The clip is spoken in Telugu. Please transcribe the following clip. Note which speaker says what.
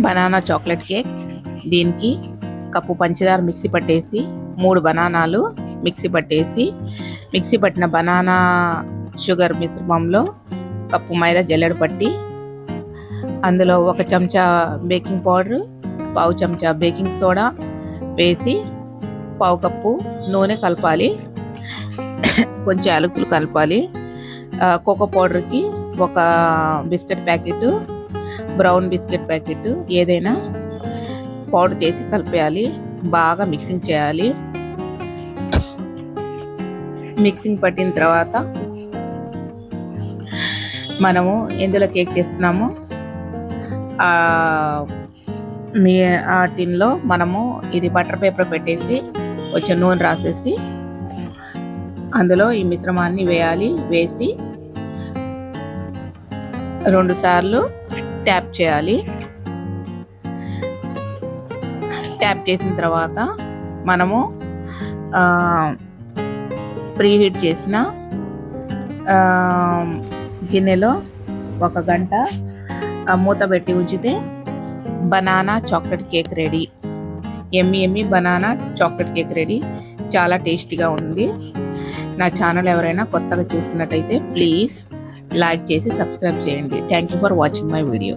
Speaker 1: Banana chocolate cake. దీనికి కప్పు పంచదార మిక్సీ పట్టేసి 3 బనానాలు మిక్సీ పట్టిన బనానా షుగర్ మిశ్రమంలో కప్పు మైదా జల్లెడ పట్టి అందులో 1 చెంచా బేకింగ్ పౌడర్, పావు చెంచా బేకింగ్ సోడా వేసి పావు కప్పు నూనె కలపాలి. కొంచెం యాలకులు కలపాలి. కోకో పౌడర్కి 1 biscuit packet, brown biscuit packet ఏదైనా పౌడర్ చేసి కలిపేయాలి. బాగా మిక్సింగ్ చేయాలి. మిక్సింగ్ పట్టిన తర్వాత మనము ఎందులో కేక్ చేస్తున్నామో ఆ టిన్లో మనము ఇది బటర్ పేపర్ పెట్టేసి కొంచెం నూనె రాసేసి అందులో ఈ మిశ్రమాన్ని వేయాలి. వేసి 2 సార్లు ట్యాప్ చేయాలి. ట్యాప్ చేసిన తర్వాత మనము ప్రీహీట్ చేసిన గిన్నెలో 1 గంట మూత పెట్టి ఉంచితే బనానా చాక్లెట్ కేక్ రెడీ. ఎమ్మి బనానా చాక్లెట్ కేక్ రెడీ. చాలా టేస్టీగా ఉంది. నా ఛానల్ ఎవరైనా కొత్తగా చూసినట్టయితే ప్లీజ్ లైక్ చేసి సబ్స్క్రైబ్ చేయండి. Thank you for watching my video.